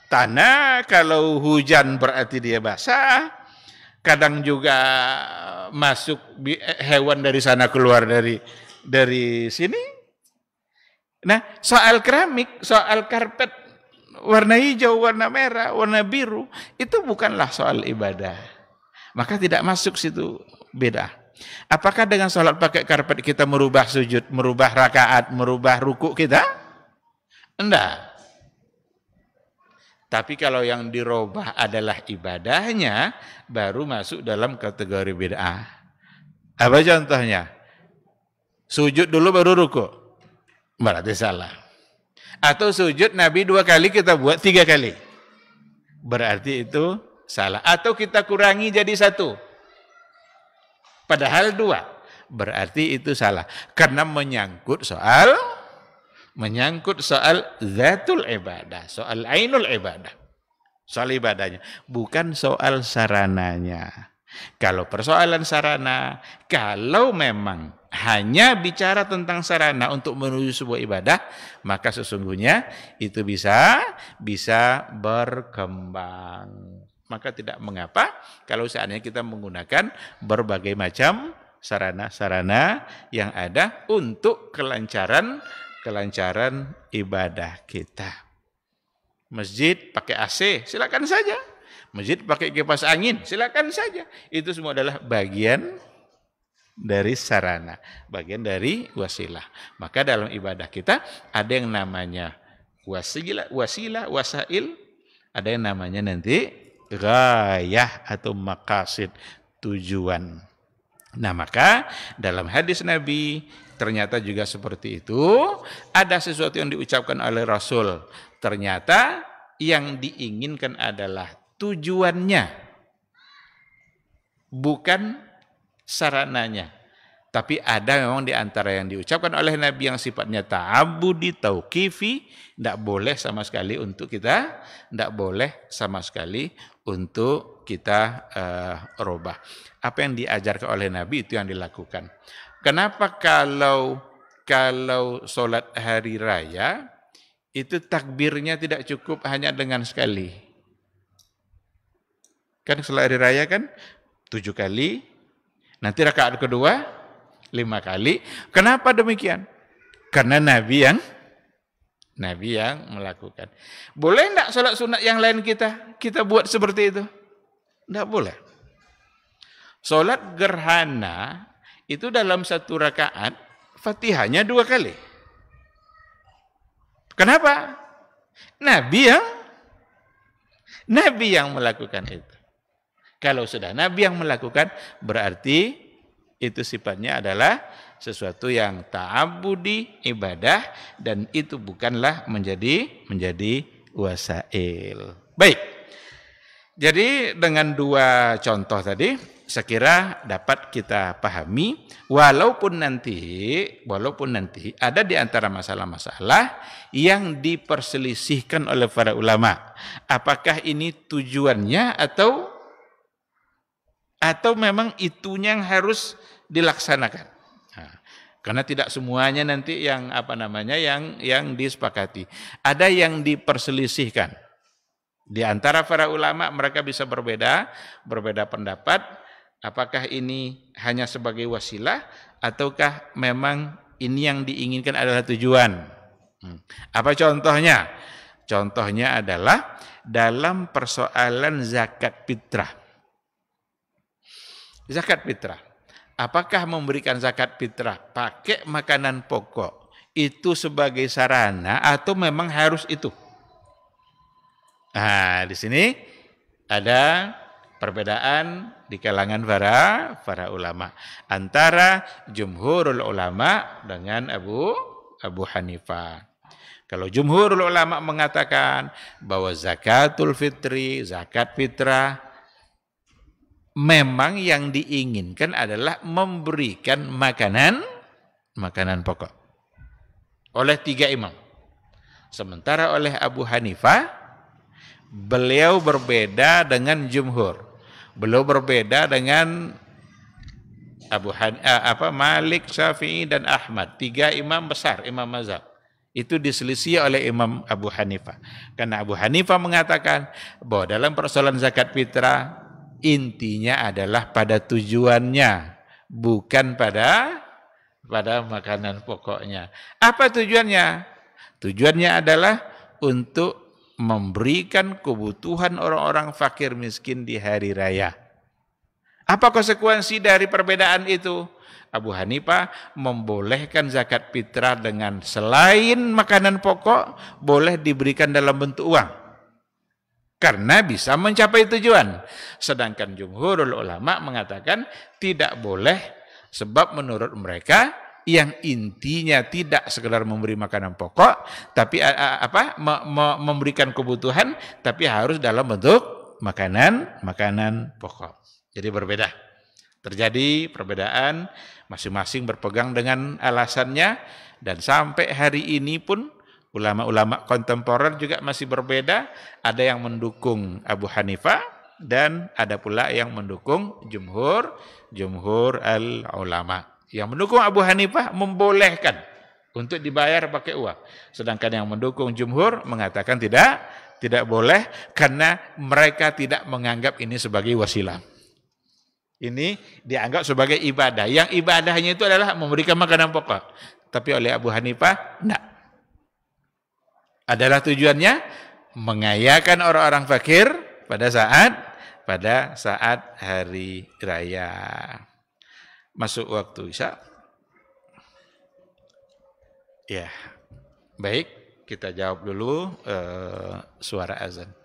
tanah, kalau hujan berarti dia basah. Kadang juga masuk hewan dari sana keluar dari sini. Nah, soal keramik, soal karpet warna hijau, warna merah, warna biru, itu bukanlah soal ibadah. Maka tidak masuk situ beda. Apakah dengan sholat pakai karpet kita merubah sujud, merubah rakaat, merubah ruku kita? Enggak. Tapi kalau yang dirubah adalah ibadahnya, baru masuk dalam kategori bid'ah. Apa contohnya? Sujud dulu baru ruku. Berarti salah. Atau sujud Nabi 2 kali, kita buat 3 kali. Berarti itu salah. Atau kita kurangi jadi 1. Padahal 2. Berarti itu salah. Karena menyangkut soal zatul ibadah, soal ainul ibadah, soal ibadahnya, bukan soal sarananya. Kalau persoalan sarana, kalau memang hanya bicara tentang sarana untuk menuju sebuah ibadah, maka sesungguhnya itu bisa berkembang. Maka tidak mengapa kalau seandainya kita menggunakan berbagai macam sarana-sarana yang ada untuk kelancaran ibadah kita. Masjid pakai AC, silakan saja. Masjid pakai kipas angin, silakan saja. Itu semua adalah bagian dari sarana, bagian dari wasilah. Maka dalam ibadah kita ada yang namanya wasilah, wasail, ada yang namanya nanti ghayah atau maqasid, tujuan. Nah, maka dalam hadis Nabi ternyata juga seperti itu. Ada sesuatu yang diucapkan oleh Rasul, ternyata yang diinginkan adalah tujuannya, bukan sarananya. Tapi ada memang di antara yang diucapkan oleh Nabi yang sifatnya ta'abudi, tauqifi, tidak boleh sama sekali untuk kita, robah. Apa yang diajarkan oleh Nabi itu yang dilakukan. Kenapa kalau sholat hari raya itu takbirnya tidak cukup hanya dengan sekali? Kan sholat hari raya kan 7 kali, nanti rakaat kedua 5 kali. Kenapa demikian? Karena Nabi yang melakukan. Boleh enggak sholat sunat yang lain kita buat seperti itu? Enggak boleh. Sholat gerhana itu dalam 1 rakaat Fatihahnya 2 kali. Kenapa? Nabi yang melakukan itu. Kalau sudah Nabi yang melakukan, berarti itu sifatnya adalah sesuatu yang ta'abudi, ibadah, dan itu bukanlah menjadi wasail. Baik. Jadi dengan 2 contoh tadi, sekira dapat kita pahami, walaupun nanti ada di antara masalah-masalah yang diperselisihkan oleh para ulama. Apakah ini tujuannya atau memang itunya yang harus dilaksanakan. Nah, karena tidak semuanya nanti yang disepakati. Ada yang diperselisihkan. Di antara para ulama mereka bisa berbeda pendapat. Apakah ini hanya sebagai wasilah ataukah memang ini yang diinginkan adalah tujuan? Apa contohnya? Contohnya adalah dalam persoalan zakat fitrah. Zakat fitrah. Apakah memberikan zakat fitrah pakai makanan pokok itu sebagai sarana atau memang harus itu? Nah, di sini ada perbedaan di kalangan para ulama antara jumhurul ulama dengan Abu Hanifah. Kalau jumhurul ulama mengatakan bahwa zakatul fitri, zakat fitrah memang yang diinginkan adalah memberikan makanan pokok oleh 3 imam. Sementara oleh Abu Hanifah beliau berbeda dengan jumhur. Beliau berbeda dengan Malik, Syafi'i dan Ahmad. 3 imam besar, imam mazhab. Itu diselisih oleh Imam Abu Hanifah. Karena Abu Hanifah mengatakan bahwa dalam persoalan zakat fitrah intinya adalah pada tujuannya, bukan pada pada makanan pokoknya. Apa tujuannya? Tujuannya adalah untuk memberikan kebutuhan orang-orang fakir miskin di hari raya. Apa konsekuensi dari perbedaan itu? Abu Hanifah membolehkan zakat fitrah dengan selain makanan pokok boleh diberikan dalam bentuk uang. Karena bisa mencapai tujuan. Sedangkan jumhurul ulama mengatakan tidak boleh, sebab menurut mereka yang intinya tidak sekedar memberi makanan pokok, tapi memberikan kebutuhan, tapi harus dalam bentuk makanan pokok. Jadi berbeda. Terjadi perbedaan, masing-masing berpegang dengan alasannya, dan sampai hari ini pun ulama-ulama kontemporer juga masih berbeda. Ada yang mendukung Abu Hanifah dan ada pula yang mendukung jumhur al-ulama. Yang mendukung Abu Hanifah membolehkan untuk dibayar pakai uang. Sedangkan yang mendukung jumhur mengatakan tidak boleh, karena mereka tidak menganggap ini sebagai wasilah. Ini dianggap sebagai ibadah. Yang ibadahnya itu adalah memberikan makanan pokok. Tapi oleh Abu Hanifah, enggak. Adalah tujuannya mengayakan orang-orang fakir pada saat hari raya. Masuk waktu Isya. Ya, baik, kita jawab dulu suara azan.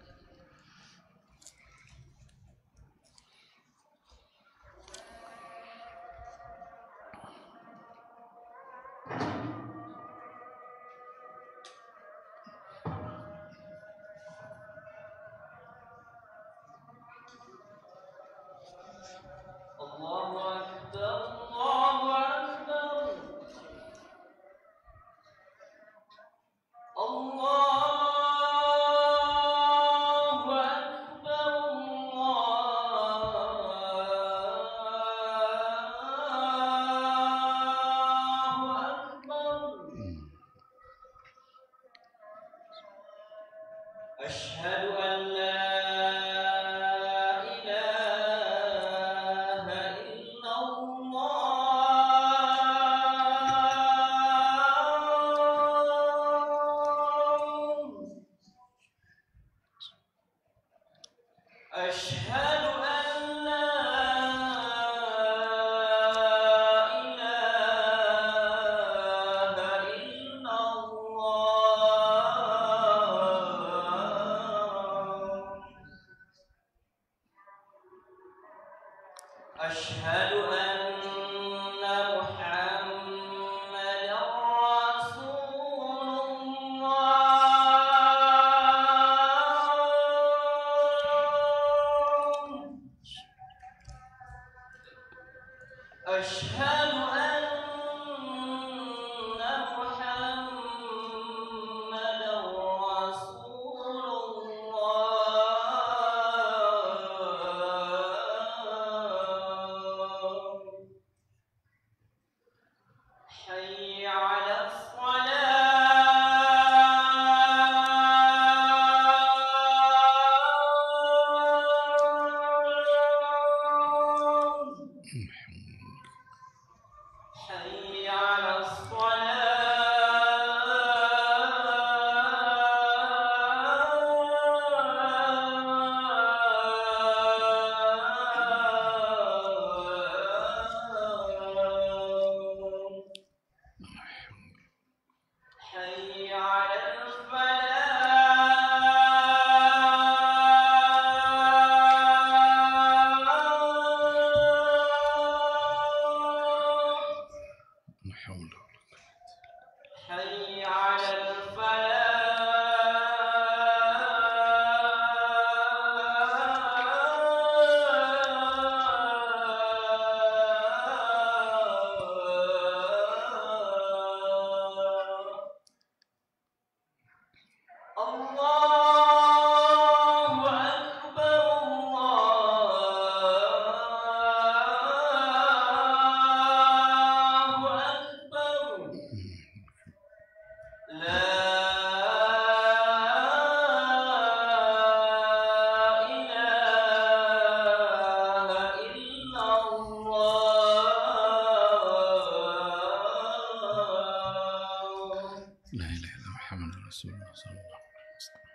La ilaha illallah Muhammadur Rasulullah sallallahu alaihi wasallam.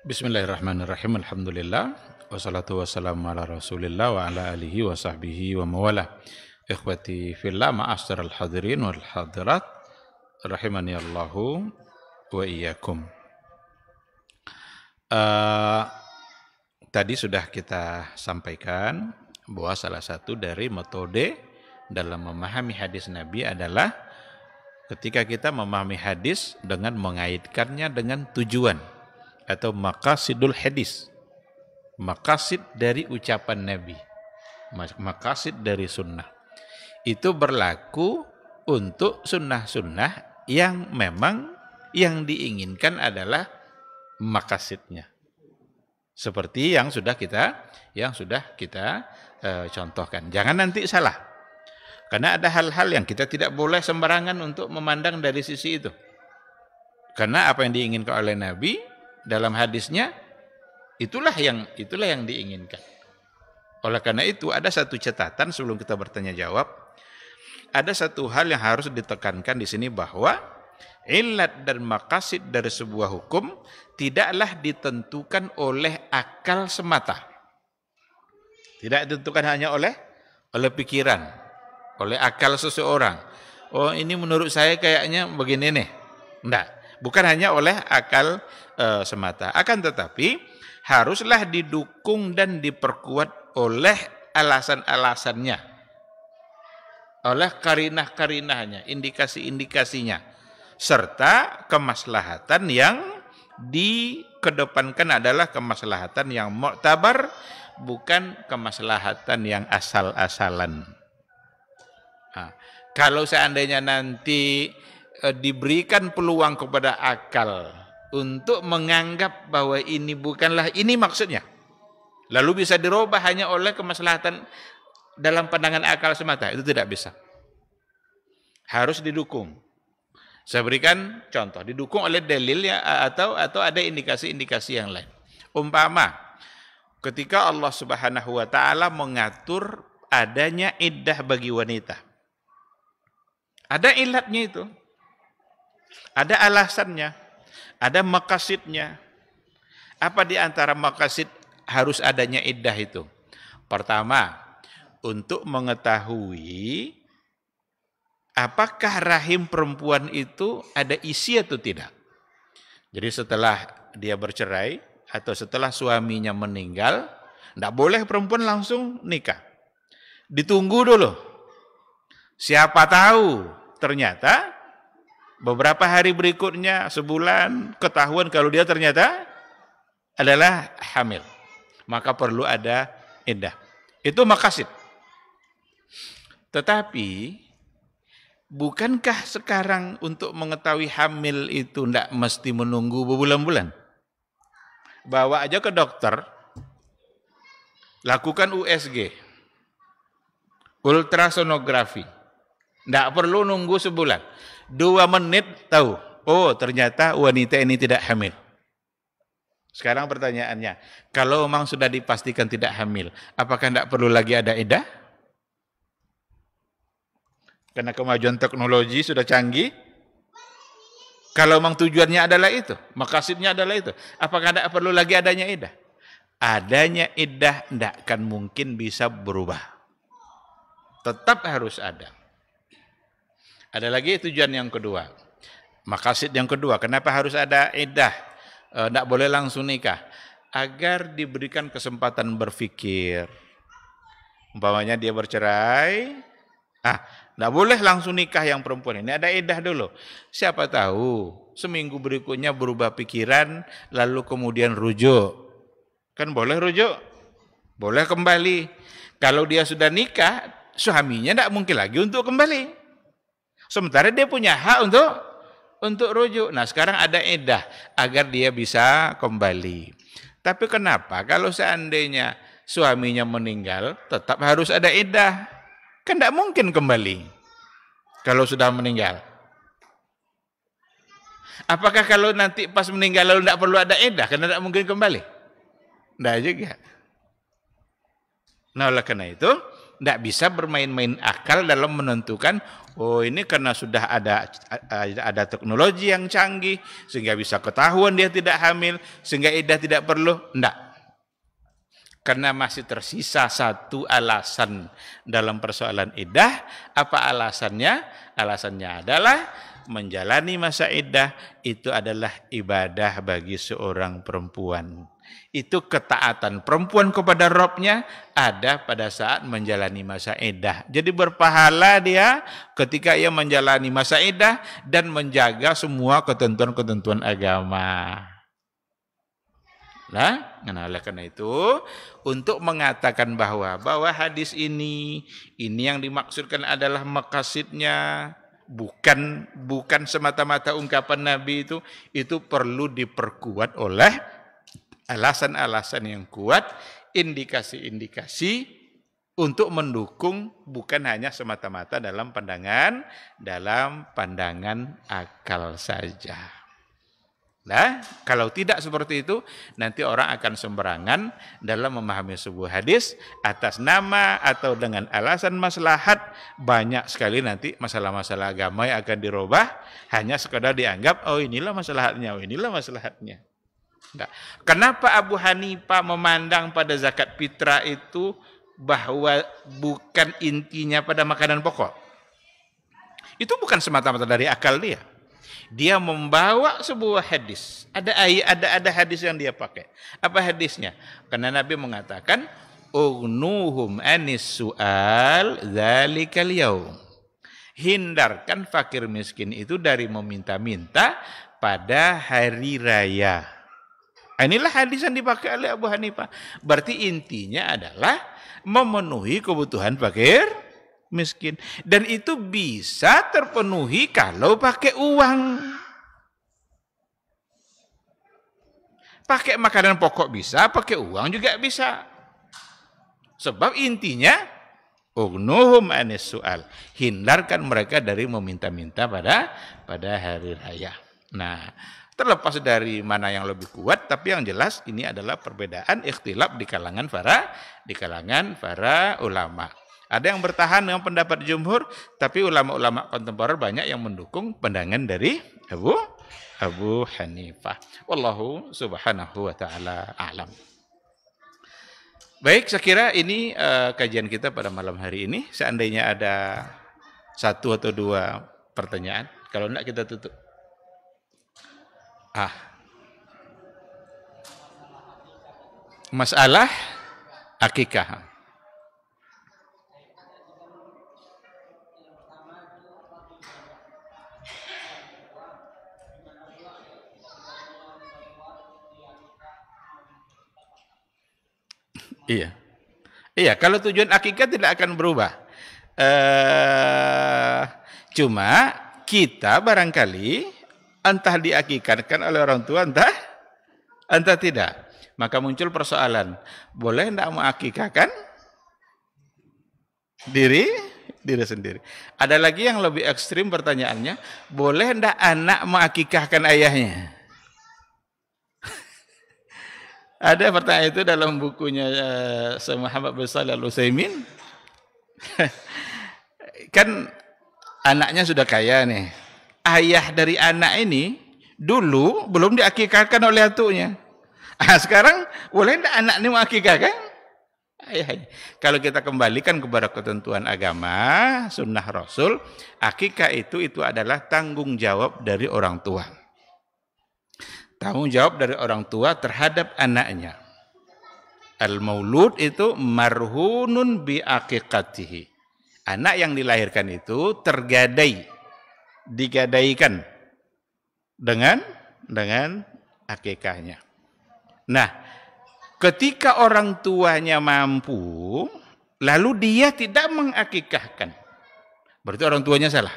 Bismillahirrahmanirrahim. Alhamdulillah wassalatu wassalamu ala Rasulillah wa ala alihi wa sahbihi wa mawalah. Ikhwati fillah, ma'asyiral hadirin wal hadirat, rahimani Allahu wa iyyakum. Tadi sudah kita sampaikan bahwa salah satu dari metode dalam memahami hadis Nabi adalah ketika kita memahami hadis dengan mengaitkannya dengan tujuan atau maqasidul hadis, maqasid dari ucapan Nabi, maqasid dari sunnah. Itu berlaku untuk sunnah-sunnah yang memang yang diinginkan adalah maqasidnya. Seperti yang sudah kita contohkan. Jangan nanti salah. Karena ada hal-hal yang kita tidak boleh sembarangan untuk memandang dari sisi itu. Karena apa yang diinginkan oleh Nabi dalam hadisnya itulah yang diinginkan. Oleh karena itu ada satu catatan sebelum kita bertanya jawab. Ada satu hal yang harus ditekankan di sini bahwa illat dan maqasid dari sebuah hukum tidaklah ditentukan oleh akal semata. Tidak ditentukan hanya oleh pikiran, oleh akal seseorang. Oh, ini menurut saya kayaknya begini nih. Enggak, bukan hanya oleh akal semata. Akan tetapi haruslah didukung dan diperkuat oleh alasan-alasannya, oleh karinah-karinahnya, indikasi-indikasinya, serta kemaslahatan yang dikedepankan adalah kemaslahatan yang mu'tabar, bukan kemaslahatan yang asal-asalan. Nah, kalau seandainya nanti diberikan peluang kepada akal untuk menganggap bahwa ini bukanlah ini maksudnya, lalu bisa dirubah hanya oleh kemaslahatan dalam pandangan akal semata, itu tidak bisa. Harus didukung. Saya berikan contoh, didukung oleh dalil ya, atau ada indikasi-indikasi yang lain. Umpama ketika Allah Subhanahu wa taala mengatur adanya iddah bagi wanita. Ada ilatnya itu. Ada alasannya, ada maqasidnya. Apa di antara maqasid harus adanya iddah itu? Pertama, untuk mengetahui apakah rahim perempuan itu ada isi atau tidak. Jadi setelah dia bercerai atau setelah suaminya meninggal, tidak boleh perempuan langsung nikah. Ditunggu dulu. Siapa tahu ternyata beberapa hari berikutnya, sebulan, ketahuan kalau dia ternyata adalah hamil. Maka perlu ada iddah. Itu maqasid. Tetapi bukankah sekarang untuk mengetahui hamil itu tidak mesti menunggu berbulan-bulan? Bawa aja ke dokter, lakukan USG, ultrasonografi. Tidak perlu nunggu sebulan. 2 menit tahu, oh ternyata wanita ini tidak hamil. Sekarang pertanyaannya, kalau memang sudah dipastikan tidak hamil, apakah tidak perlu lagi ada iddah? Karena kemajuan teknologi sudah canggih. Kalau memang tujuannya adalah itu, maqasidnya adalah itu, apakah tidak perlu lagi adanya iddah? Adanya iddah tidak akan mungkin bisa berubah. Tetap harus ada. Ada lagi tujuan yang kedua, maqasid yang kedua, kenapa harus ada iddah? Tidak boleh langsung nikah, agar diberikan kesempatan berpikir. Umpamanya dia bercerai, tidak boleh langsung nikah yang perempuan ini, ada iddah dulu. Siapa tahu seminggu berikutnya berubah pikiran, lalu kemudian rujuk. Kan boleh rujuk, boleh kembali. Kalau dia sudah nikah, suaminya tidak mungkin lagi untuk kembali. Sementara dia punya hak untuk rujuk. Nah sekarang ada iddah agar dia bisa kembali. Tapi kenapa kalau seandainya suaminya meninggal tetap harus ada iddah? Kan tidak mungkin kembali kalau sudah meninggal. Apakah kalau nanti pas meninggal lalu tidak perlu ada iddah karena tidak mungkin kembali? Tidak juga. Nah, oleh karena itu, tidak bisa bermain-main akal dalam menentukan, oh ini karena sudah ada teknologi yang canggih, sehingga bisa ketahuan dia tidak hamil, sehingga iddah tidak perlu. Tidak. Karena masih tersisa satu alasan dalam persoalan iddah. Apa alasannya? Alasannya adalah menjalani masa iddah itu adalah ibadah bagi seorang perempuan. Itu ketaatan perempuan kepada Rabbnya ada pada saat menjalani masa iddah. Jadi berpahala dia ketika ia menjalani masa iddah dan menjaga semua ketentuan-ketentuan agama. Nah, oleh karena itu, untuk mengatakan bahwa hadis ini yang dimaksudkan adalah maqasidnya, bukan semata-mata ungkapan Nabi itu perlu diperkuat oleh alasan-alasan yang kuat, indikasi-indikasi untuk mendukung, bukan hanya semata-mata dalam pandangan akal saja. Nah, kalau tidak seperti itu, nanti orang akan sembarangan dalam memahami sebuah hadis atas nama atau dengan alasan maslahat. Banyak sekali nanti masalah-masalah agama yang akan dirubah hanya sekadar dianggap, oh inilah maslahatnya, oh inilah maslahatnya. Nah, kenapa Abu Hanifah memandang pada zakat fitrah itu bahwa bukan intinya pada makanan pokok? Itu bukan semata-mata dari akal dia. Dia membawa sebuah hadis. Ada hadis yang dia pakai. Apa hadisnya? Karena Nabi mengatakan, "Ughnuhum anis su'al dzalikal yaum." Hindarkan fakir miskin itu dari meminta-minta pada hari raya. Inilah hadis yang dipakai oleh Abu Hanifah. Berarti intinya adalah memenuhi kebutuhan fakir miskin. Dan itu bisa terpenuhi kalau pakai uang. Pakai makanan pokok bisa, pakai uang juga bisa. Sebab intinya, ugnuhum anis su'al. Hindarkan mereka dari meminta-minta pada hari raya. Nah, terlepas dari mana yang lebih kuat, tapi yang jelas ini adalah perbedaan ikhtilaf di kalangan para ulama. Ada yang bertahan dengan pendapat jumhur, tapi ulama-ulama kontemporer banyak yang mendukung pandangan dari Abu Hanifah. Wallahu subhanahu wa ta'ala a'lam. Baik, saya kira ini kajian kita pada malam hari ini. Seandainya ada satu atau dua pertanyaan, kalau enggak kita tutup. Masalah akikah. Iya, kalau tujuan akikah tidak akan berubah. Cuma kita barangkali entah diakikahkan oleh orang tua, entah tidak. Maka muncul persoalan, boleh tidak mengakikahkan diri sendiri? Ada lagi yang lebih ekstrim pertanyaannya, boleh tidak anak mengakikahkan ayahnya? Ada pertanyaan itu dalam bukunya Syekh Muhammad bin Shalih Al-Utsaimin. Kan anaknya sudah kaya nih. Ayah dari anak ini dulu belum diakikahkan oleh atunya. Sekarang boleh tidak anak ini mengakikahkan ayahnya? Kalau kita kembalikan kepada ketentuan agama, sunnah Rasul, akikah itu adalah tanggung jawab dari orang tua. Tanggung jawab dari orang tua terhadap anaknya. Al-maulud itu marhunun bi aqiqatihi. Anak yang dilahirkan itu digadaikan dengan akikahnya. Nah, ketika orang tuanya mampu, lalu dia tidak mengakikahkan, berarti orang tuanya salah.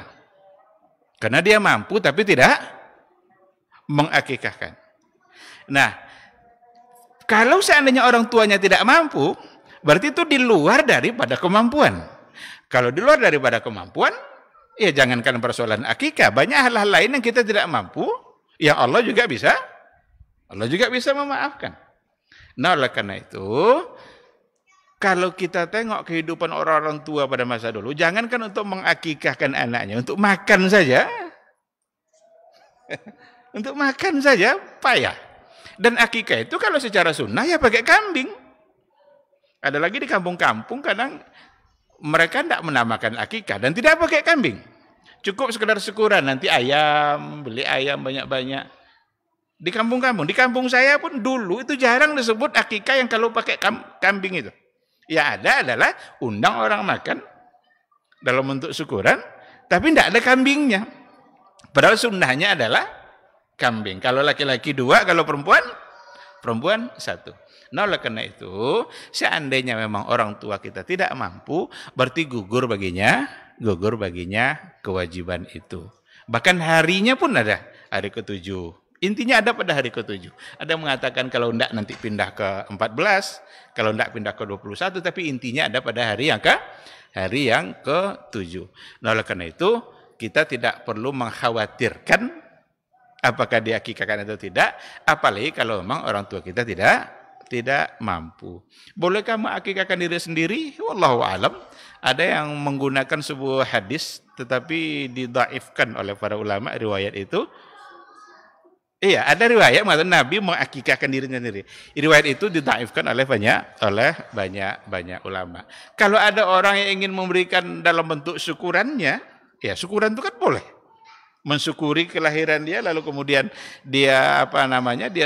Karena dia mampu tapi tidak mengakikahkan. Nah, kalau seandainya orang tuanya tidak mampu, berarti itu di luar daripada kemampuan. Kalau di luar daripada kemampuan, ya jangankan persoalan akikah, banyak hal-hal lain yang kita tidak mampu, yang Allah juga bisa memaafkan. Nah, oleh karena itu, Kalau kita tengok kehidupan orang-orang tua pada masa dulu, jangankan untuk mengakikahkan anaknya, untuk makan saja. Untuk makan saja payah. Dan akikah itu kalau secara sunnah ya pakai kambing. Ada lagi di kampung-kampung kadang mereka tidak menamakan akikah dan tidak pakai kambing. Cukup sekedar syukuran, nanti ayam, beli ayam banyak-banyak. Di kampung-kampung, di kampung saya pun dulu itu jarang disebut akikah yang kalau pakai kambing itu. Ya ada adalah undang orang makan dalam bentuk syukuran, tapi tidak ada kambingnya. Padahal sunnahnya adalah kambing. Kalau laki-laki 2, kalau perempuan 1. Nah, oleh karena itu, seandainya memang orang tua kita tidak mampu, berarti gugur baginya kewajiban itu. Bahkan harinya pun ada, hari ke-7. Intinya ada pada hari ke-7. Ada yang mengatakan kalau enggak nanti pindah ke 14, kalau enggak pindah ke 21, tapi intinya ada pada hari yang ke-7. Nah, oleh karena itu, kita tidak perlu mengkhawatirkan apakah diakikahkan atau tidak, apalagi kalau memang orang tua kita tidak mampu. Bolehkah mengakikahkan diri sendiri? Wallahu alam. Ada yang menggunakan sebuah hadis tetapi didhaifkan oleh para ulama riwayat itu. Iya, ada riwayat mengatakan Nabi mengakikahkan dirinya sendiri. Riwayat itu didhaifkan oleh banyak ulama. Kalau ada orang yang ingin memberikan dalam bentuk syukurannya, ya syukuran itu kan boleh. Mensyukuri kelahiran dia lalu kemudian dia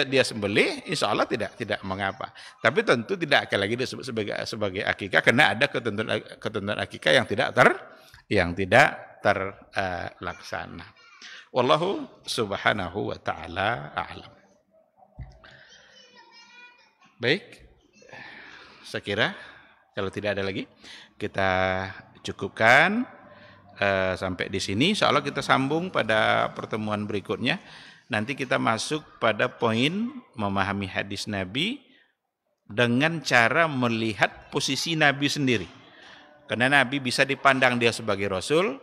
dia sembelih, insya Allah tidak mengapa. Tapi tentu tidak akan lagi disebut sebagai akikah karena ada ketentuan akikah yang tidak terlaksana. Wallahu subhanahu wa ta'ala a'lam. Baik, saya kira kalau tidak ada lagi kita cukupkan sampai di sini. Insya Allah kita sambung pada pertemuan berikutnya. Nanti kita masuk pada poin memahami hadis Nabi dengan cara melihat posisi Nabi sendiri. Karena Nabi bisa dipandang dia sebagai Rasul,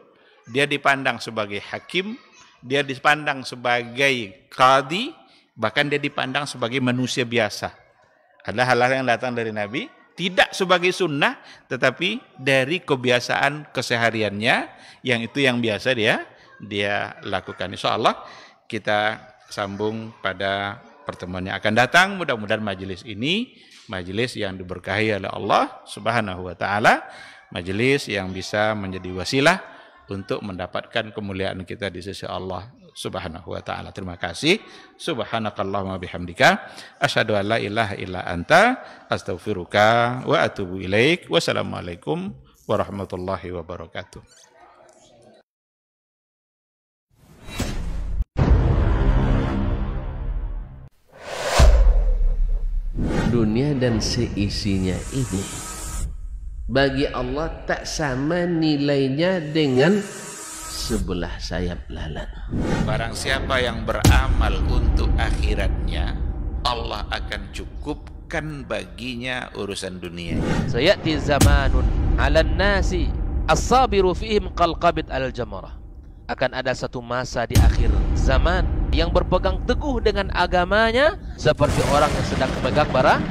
dia dipandang sebagai hakim, dia dipandang sebagai qadi, bahkan dia dipandang sebagai manusia biasa. Ada hal-hal yang datang dari Nabi, tidak sebagai sunnah, tetapi dari kebiasaan kesehariannya, yang itu yang biasa dia lakukan. Insyaallah kita sambung pada pertemuan yang akan datang. Mudah-mudahan majelis ini majelis yang diberkahi oleh Allah Subhanahu wa taala, majelis yang bisa menjadi wasilah untuk mendapatkan kemuliaan kita di sisi Allah Subhanahu wa taala. Terima kasih. Subhanakallahumma bihamdika asyhadu an la ilaha illa anta astaghfiruka wa atubu ilaik. Wassalamualaikum warahmatullahi wabarakatuh. Dunia dan seisinya ini bagi Allah tak sama nilainya dengan sebelah sayap lalat. Barang siapa yang beramal untuk akhiratnya, Allah akan cukupkan baginya urusan dunia. Sayati zamanun 'alan nasi as-sabiru fihim qalqabit al-jamarah. Akan ada satu masa di akhir zaman yang berpegang teguh dengan agamanya seperti orang yang sedang memegang bara